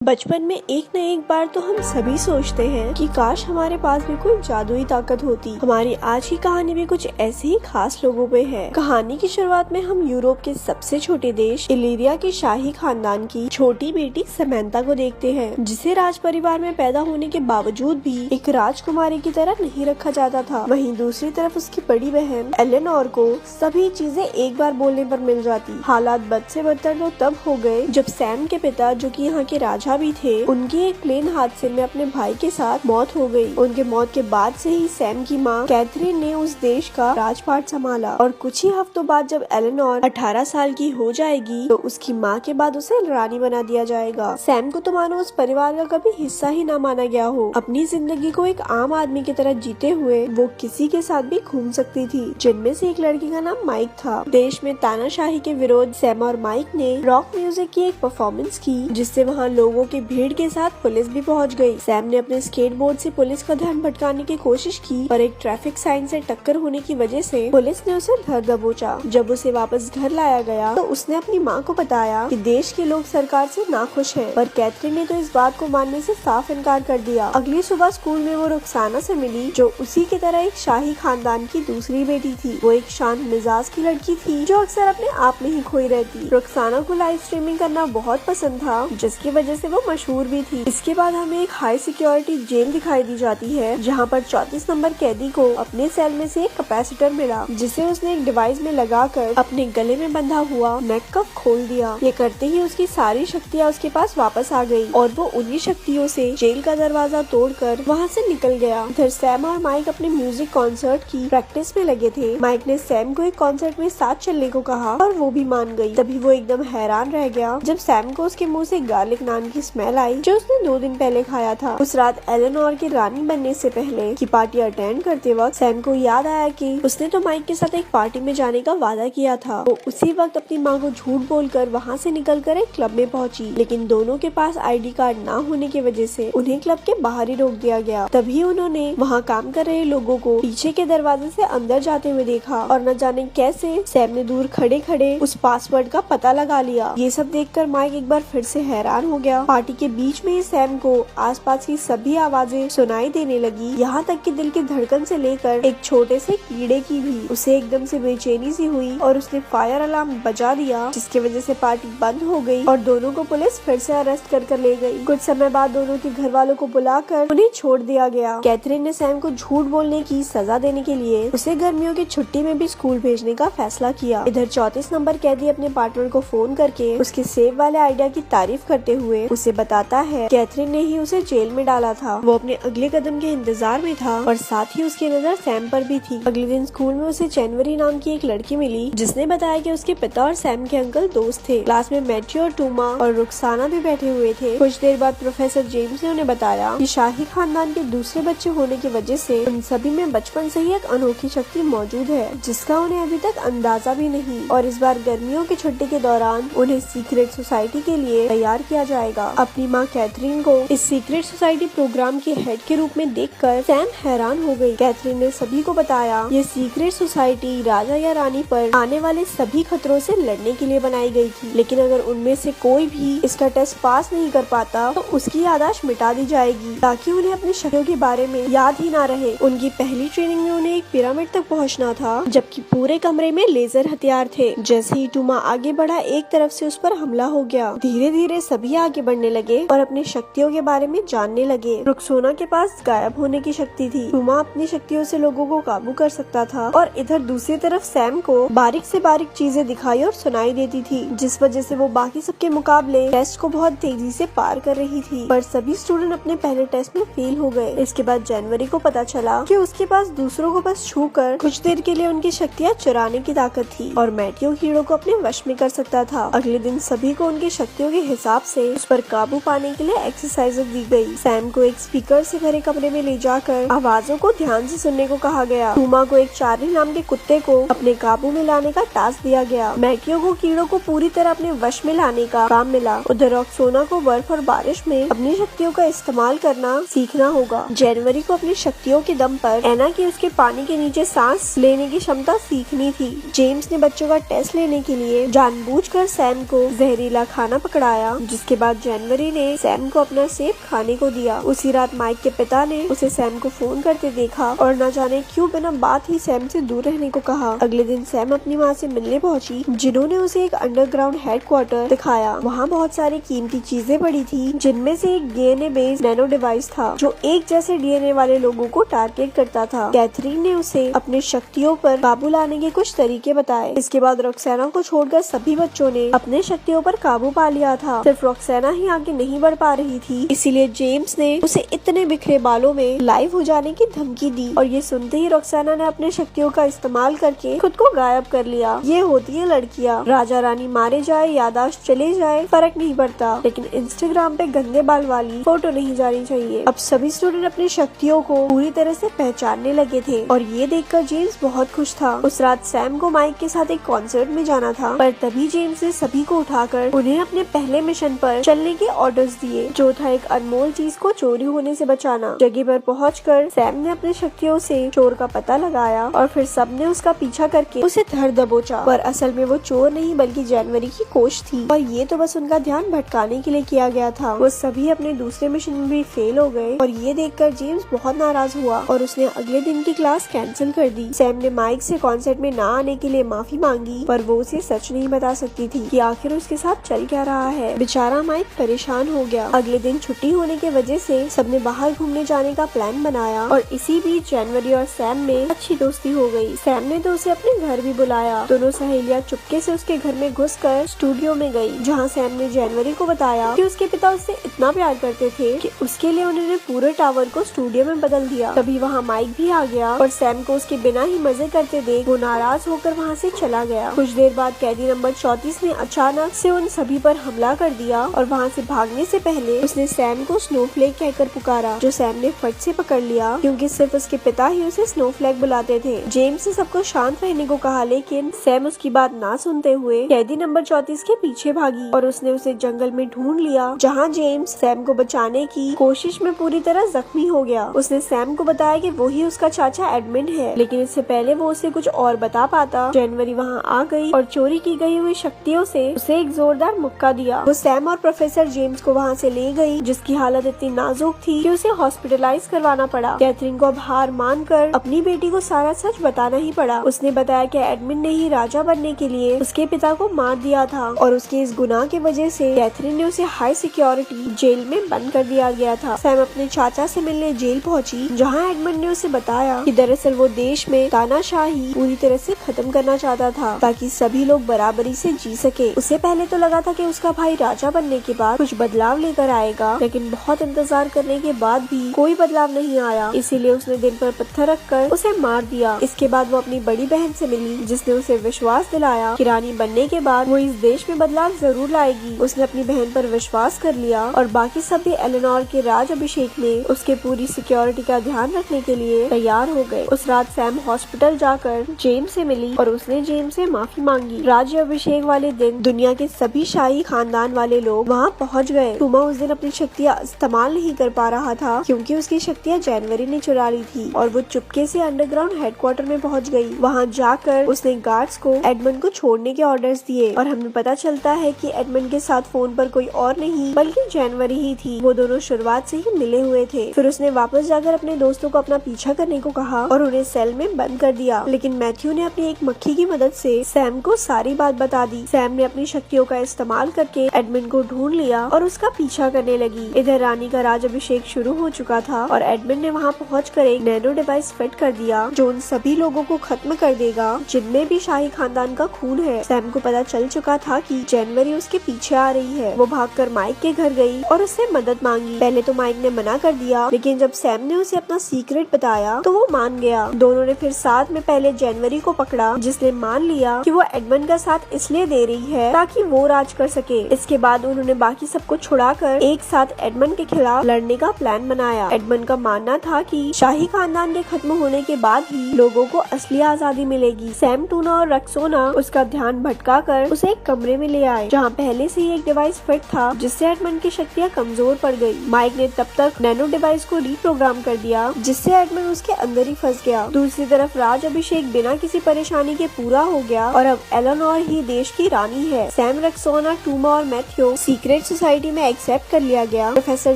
बचपन में एक न एक बार तो हम सभी सोचते हैं कि काश हमारे पास भी कोई जादुई ताकत होती। हमारी आज की कहानी भी कुछ ऐसे ही खास लोगों पे है। कहानी की शुरुआत में हम यूरोप के सबसे छोटे देश इलीरिया के शाही खानदान की छोटी बेटी समंथा को देखते हैं, जिसे राज परिवार में पैदा होने के बावजूद भी एक राजकुमारी की तरह नहीं रखा जाता था। वहीं दूसरी तरफ उसकी बड़ी बहन एलेनोर को सभी चीजें एक बार बोलने पर मिल जाती। हालात बद से बदतर तो तब हो गए जब सैम के पिता, जो कि यहाँ के राजा भी थे, उनकी एक प्लेन हादसे में अपने भाई के साथ मौत हो गई। उनके मौत के बाद से ही सैम की माँ कैथरीन ने उस देश का राजपाट संभाला और कुछ ही हफ्तों बाद जब एलेनोर 18 साल की हो जाएगी तो उसकी माँ के बाद उसे रानी बना दिया जाएगा। सैम को तो मानो उस परिवार का कभी हिस्सा ही ना माना गया हो। अपनी जिंदगी को एक आम आदमी की तरह जीते हुए वो किसी के साथ भी घूम सकती थी, जिनमें से एक लड़की का नाम माइक था। देश में तानाशाही के विरोध सैम और माइक ने रॉक म्यूजिक की एक परफॉर्मेंस की, जिससे वहाँ लोगों की भीड़ के साथ पुलिस भी पहुंच गई। सैम ने अपने स्केटबोर्ड से पुलिस का ध्यान भटकाने की कोशिश की, पर एक ट्रैफिक साइन से टक्कर होने की वजह से पुलिस ने उसे धर दबोचा। जब उसे वापस घर लाया गया तो उसने अपनी मां को बताया कि देश के लोग सरकार से नाखुश हैं, पर कैथरीन ने तो इस बात को मानने से साफ इनकार कर दिया। अगली सुबह स्कूल में वो रुखसाना से मिली, जो उसी की तरह एक शाही खानदान की दूसरी बेटी थी। वो एक शांत मिजाज की लड़की थी जो अक्सर अपने आप में ही खोई रहती। रुखसाना को लाइव स्ट्रीमिंग करना बहुत पसंद था, जिसकी वजह से वो मशहूर भी थी। इसके बाद हमें एक हाई सिक्योरिटी जेल दिखाई दी जाती है, जहाँ पर 34 नंबर कैदी को अपने सेल में से एक कैपेसिटर मिला, जिसे उसने एक डिवाइस में लगाकर अपने गले में बंधा हुआ नेक कफ खोल दिया। ये करते ही उसकी सारी शक्तियाँ उसके पास वापस आ गई और वो उन्हीं शक्तियों से जेल का दरवाजा तोड़कर वहाँ से निकल गया। इधर सैम और माइक अपने म्यूजिक कॉन्सर्ट की प्रैक्टिस में लगे थे। माइक ने सैम को एक कॉन्सर्ट में साथ चलने को कहा और वो भी मान गई। तभी वो एकदम हैरान रह गया जब सैम को उसके मुँह से गार्लिक नान की स्मेल आई, जो उसने 2 दिन पहले खाया था। उस रात एलेनोर की रानी बनने से पहले की पार्टी अटेंड करते वक्त सैम को याद आया कि उसने तो माइक के साथ एक पार्टी में जाने का वादा किया था। वो उसी वक्त अपनी माँ को झूठ बोलकर वहाँ से निकलकर एक क्लब में पहुँची, लेकिन दोनों के पास आईडी कार्ड ना होने की वजह से उन्हें क्लब के बाहर ही रोक दिया गया। तभी उन्होंने वहाँ काम कर रहे लोगों को पीछे के दरवाजे से अंदर जाते हुए देखा और न जाने कैसे सैम ने दूर खड़े खड़े उस पासवर्ड का पता लगा लिया। ये सब देखकर माइक एक बार फिर से हैरान हो गया। पार्टी के बीच में ही सैम को आसपास की सभी आवाजें सुनाई देने लगी, यहाँ तक कि दिल की धड़कन से लेकर एक छोटे से कीड़े की भी। उसे एकदम से बेचैनी सी हुई और उसने फायर अलार्म बजा दिया, जिसकी वजह से पार्टी बंद हो गई और दोनों को पुलिस फिर से अरेस्ट कर ले गई। कुछ समय बाद दोनों के घर वालों को बुलाकर उन्हें छोड़ दिया गया। कैथरीन ने सैम को झूठ बोलने की सजा देने के लिए उसे गर्मियों की छुट्टी में भी स्कूल भेजने का फैसला किया। इधर 34 नंबर कैदी अपने पार्टनर को फोन करके उसके सेव वाले आइडिया की तारीफ करते हुए उसे बताता है कैथरीन ने ही उसे जेल में डाला था। वो अपने अगले कदम के इंतजार में था और साथ ही उसकी नजर सैम पर भी थी। अगले दिन स्कूल में उसे जनवरी नाम की एक लड़की मिली, जिसने बताया कि उसके पिता और सैम के अंकल दोस्त थे। क्लास में मैथ्यू और टूमा और रुखसाना भी बैठे हुए थे। कुछ देर बाद प्रोफेसर जेम्स ने उन्हें बताया कि शाही खानदान के दूसरे बच्चे होने की वजह से उन सभी में बचपन से ही एक अनोखी शक्ति मौजूद है, जिसका उन्हें अभी तक अंदाजा भी नहीं। और इस बार गर्मियों की छुट्टी के दौरान उन्हें सीक्रेट सोसाइटी के लिए तैयार किया जाएगा। अपनी माँ कैथरीन को इस सीक्रेट सोसाइटी प्रोग्राम के हेड के रूप में देखकर सैम हैरान हो गई। कैथरीन ने सभी को बताया ये सीक्रेट सोसाइटी राजा या रानी पर आने वाले सभी खतरों से लड़ने के लिए बनाई गई थी, लेकिन अगर उनमें से कोई भी इसका टेस्ट पास नहीं कर पाता तो उसकी याददाश्त मिटा दी जाएगी, ताकि उन्हें अपनी शक्तियों के बारे में याद ही ना रहे। उनकी पहली ट्रेनिंग में उन्हें एक पिरामिड तक पहुँचना था, जबकि पूरे कमरे में लेजर हथियार थे। जैसे ही टूमा आगे बढ़ा, एक तरफ से उस पर हमला हो गया। धीरे धीरे सभी आगे बढ़ने लगे और अपनी शक्तियों के बारे में जानने लगे। रुखसाना के पास गायब होने की शक्ति थी। टूमा अपनी शक्तियों से लोगों को काबू कर सकता था और इधर दूसरी तरफ सैम को बारीक से बारीक चीजें दिखाई और सुनाई देती थी, जिस वजह से वो बाकी सबके मुकाबले टेस्ट को बहुत तेजी से पार कर रही थी। पर सभी स्टूडेंट अपने पहले टेस्ट में फेल हो गए। इसके बाद जनवरी को पता चला कि उसके पास दूसरों को बस छू कर कुछ देर के लिए उनकी शक्तियाँ चुराने की ताकत थी और मैथ्यू कीड़ों को अपने वश में कर सकता था। अगले दिन सभी को उनकी शक्तियों के हिसाब से उस पर काबू पाने के लिए एक्सरसाइज दी गई। सैम को एक स्पीकर से भरे कमरे में ले जाकर आवाजों को ध्यान से सुनने को कहा गया। टूमा को एक चार्ली नाम के कुत्ते को अपने काबू में लाने का टास्क दिया गया। मैथ्यू को कीड़ों को पूरी तरह अपने वश में लाने का काम मिला। उधर रुखसाना को बर्फ और बारिश में अपनी शक्तियों का इस्तेमाल करना सीखना होगा। जनवरी को अपनी शक्तियों के दम पर एना की उसके पानी के नीचे सांस लेने की क्षमता सीखनी थी। जेम्स ने बच्चों का टेस्ट लेने के लिए जानबूझकर सैम को जहरीला खाना पकड़ाया, जिसके बाद जनवरी ने सैम को अपना सेब खाने को दिया। उसी रात माइक के पिता ने उसे सैम को फोन करते देखा और न जाने क्यों बिना बात ही सैम से दूर रहने को कहा। अगले दिन सैम अपनी माँ से मिलने पहुंची, जिन्होंने उसे एक अंडरग्राउंड हेडक्वार्टर दिखाया। वहाँ बहुत सारी कीमती चीजें पड़ी थी, जिनमें से एक डीएनए बेस्ड नैनो डिवाइस था जो एक जैसे डीएनए वाले लोगों को टारगेट करता था। कैथरीन ने उसे अपनी शक्तियों पर काबू लाने के कुछ तरीके बताए। इसके बाद रॉक्सेना को छोड़कर सभी बच्चों ने अपने शक्तियों पर काबू पा लिया था। सिर्फ रॉक्सेना ही आगे नहीं बढ़ पा रही थी, इसीलिए जेम्स ने उसे इतने बिखरे बालों में लाइव हो जाने की धमकी दी। और ये सुनते ही रॉक्सेना ने अपने शक्तियों का इस्तेमाल करके खुद को गायब कर लिया। ये होती है लड़कियाँ, राजा रानी मारे जाए, यादाश्त चले जाए, फर्क नहीं पड़ता, लेकिन इंस्टाग्राम पे गंदे बाल वाली फोटो नहीं जानी चाहिए। अब सभी स्टूडेंट अपनी शक्तियों को पूरी तरह से पहचानने लगे थे और ये देखकर जेम्स बहुत खुश था। उस रात सैम को माइक के साथ एक कॉन्सर्ट में जाना था, पर तभी जेम्स ने सभी को उठाकर उन्हें अपने पहले मिशन पर चलने के ऑर्डर्स दिए, जो था एक अनमोल चीज को चोरी होने से बचाना। जगह पर पहुंचकर सैम ने अपनी शक्तियों से चोर का पता लगाया और फिर सबने उसका पीछा करके उसे धर दबोचा, पर असल में वो चोर नहीं बल्कि जनवरी की कोच थी और ये तो बस उनका ध्यान भटकाने के लिए किया गया था। वो सभी अपने दूसरे मिशन में भी फेल हो गए और ये देखकर जेम्स बहुत नाराज हुआ और उसने अगले दिन की क्लास कैंसिल कर दी। सैम ने माइक से कॉन्सर्ट में ना आने के लिए माफी मांगी, पर वो उसे सच नहीं बता सकती थी कि आखिर उसके साथ चल क्या रहा है। बेचारा माइक परेशान हो गया। अगले दिन छुट्टी होने की वजह से सबने बाहर घूमने जाने का प्लान बनाया और इसी बीच जनवरी और सैम में अच्छी दोस्ती हो गई। सैम ने तो उसे अपने घर भी बुलाया। दोनों सहेलियां चुपके से उसके घर में घुसकर स्टूडियो में गई, जहां सैम ने जनवरी को बताया कि उसके पिता उससे इतना प्यार करते थे कि उसके लिए उन्होंने पूरे टावर को स्टूडियो में बदल दिया। तभी वहां माइक भी आ गया और सैम को उसके बिना ही मजे करते देख वो नाराज होकर वहां से चला गया। कुछ देर बाद कैदी नंबर 34 ने अचानक से उन सभी पर हमला कर दिया और वहां से भागने से पहले उसने सैम को स्नोफ्लेक कहकर पुकारा, जो सैम ने फट से पकड़ लिया क्योंकि सिर्फ उसके पिता ही उसे स्नोफ्लेक बुलाते थे। जेम्स ने सबको शांत रहने को कहा, लेकिन सैम उसकी बात ना सुनते हुए कैदी नंबर 34 के पीछे भागी और उसने उसे जंगल में ढूंढ लिया, जहां जेम्स सैम को बचाने की कोशिश में पूरी तरह जख्मी हो गया। उसने सैम को बताया कि वो ही उसका चाचा एडमिन है, लेकिन इससे पहले वो उसे कुछ और बता पाता, जनवरी वहाँ आ गई और चोरी की गई हुई शक्तियों से उसे एक जोरदार मुक्का दिया। वो सैम और प्रोफेसर जेम्स को वहाँ से ले गई, जिसकी हालत इतनी नाजुक थी कि उसे हॉस्पिटलाइज करवाना पड़ा। कैथरीन को अब हार मानकर अपनी बेटी को सारा सच बताना ही पड़ा। उसने बताया कि एडमिन ने ही राजा बनने के लिए उसके पिता को मार दिया था और उसके इस गुनाह की वजह से कैथरीन ने उसे हाई सिक्योरिटी जेल में बंद कर दिया गया था। सैम अपने चाचा से मिलने जेल पहुंची, जहां एडमिन ने उसे बताया कि दरअसल वो देश में तानाशाही पूरी तरह से खत्म करना चाहता था, ताकि सभी लोग बराबरी से जी सके। उसे पहले तो लगा था कि उसका भाई राजा बनने के बाद कुछ बदलाव लेकर आएगा, लेकिन बहुत इंतजार करने के बाद भी कोई बदलाव नहीं आया। इसीलिए उसने दिल पर पत्थर रखकर उसे मार दिया। इसके बाद वो अपनी बड़ी बहन से मिली, जिसने उसे विश्वास दिलाया कि रानी बनने के बाद वो इस देश में बदलाव जरूर लाएगी। उसने अपनी बहन पर विश्वास कर लिया और बाकी सब भी एलेनोर के राज अभिषेक में उसके पूरी सिक्योरिटी का ध्यान रखने के लिए तैयार हो गए। उस रात सैम हॉस्पिटल जाकर जेम्स से मिली और उसने जेम्स से माफी मांगी। राज्य अभिषेक वाले दिन दुनिया के सभी शाही खानदान वाले लोग वहाँ पहुँच गए। टूमा उस दिन अपनी शक्तियाँ इस्तेमाल नहीं कर पा रहा था क्योंकि उसकी शक्तियाँ जनवरी ने चुरा ली थी और वो चुपके से अंडरग्राउंड हेडक्वार्टर में पहुँच गई। वहाँ जाकर उसने गार्ड्स को एडमंड को छोड़ने के ऑर्डर्स दिए और हमें पता चलता है कि एडमंड के साथ फोन पर कोई और नहीं बल्कि जनवरी ही थी। वो दोनों शुरुआत से ही मिले हुए थे। फिर उसने वापस जाकर अपने दोस्तों को अपना पीछा करने को कहा और उन्हें सेल में बंद कर दिया, लेकिन मैथ्यू ने अपनी एक मक्खी की मदद से सैम को सारी बात बता दी। सैम ने अपनी शक्तियों का इस्तेमाल करके एडमंड को ढूंढ लिया और उसका पीछा करने लगी। इधर रानी का राज अभिषेक शुरू हो चुका था और एडमंड ने वहाँ पहुँचकर एक नैनो डिवाइस फिट कर दिया, जो उन सभी लोगों को खत्म कर देगा जिनमें भी शाही खानदान का खून है। सैम को पता चल चुका था कि जनवरी उसके पीछे आ रही है। वो भागकर माइक के घर गई और उससे मदद मांगी। पहले तो माइक ने मना कर दिया, लेकिन जब सैम ने उसे अपना सीक्रेट बताया तो वो मान गया। दोनों ने फिर साथ में पहले जनवरी को पकड़ा, जिसने मान लिया कि वो एडमंड का साथ इसलिए दे रही है ताकि वो राज कर सके। इसके बाद उन्होंने बाकी सबको छुड़ाकर एक साथ एडमंड के खिलाफ लड़ने का प्लान बनाया। एडमंड का मानना था कि शाही खानदान के खत्म होने के बाद ही लोगों को असली आजादी मिलेगी। सैम, टूना और रक्सोना उसका ध्यान भटकाकर उसे एक कमरे में ले आए, जहाँ पहले से ही एक डिवाइस फिट था जिससे एडमंड की शक्तियाँ कमजोर पड़ गई। माइक ने तब तक नैनो डिवाइस को रीप्रोग्राम कर दिया, जिससे एडमंड उसके अंदर ही फंस गया। दूसरी तरफ राज अभिषेक बिना किसी परेशानी के पूरा हो गया और अब एलेनोर ही देश की रानी है। सैम, रक्सोना, टूमा और मैथ्यू सीक्रेट सीक्रेट सोसाइटी में एक्सेप्ट कर लिया गया। प्रोफेसर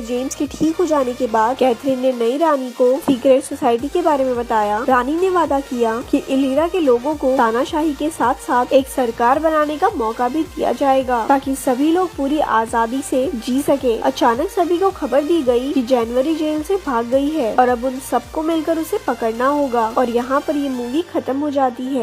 जेम्स के ठीक हो जाने के बाद कैथरीन ने नई रानी को सीक्रेट सोसाइटी के बारे में बताया। रानी ने वादा किया कि इलीरा के लोगों को तानाशाही के साथ साथ एक सरकार बनाने का मौका भी दिया जाएगा ताकि सभी लोग पूरी आजादी से जी सके। अचानक सभी को खबर दी गई कि जनवरी जेल से भाग गई है और अब उन सबको मिलकर उसे पकड़ना होगा और यहाँ पर ये मूवी खत्म हो जाती है।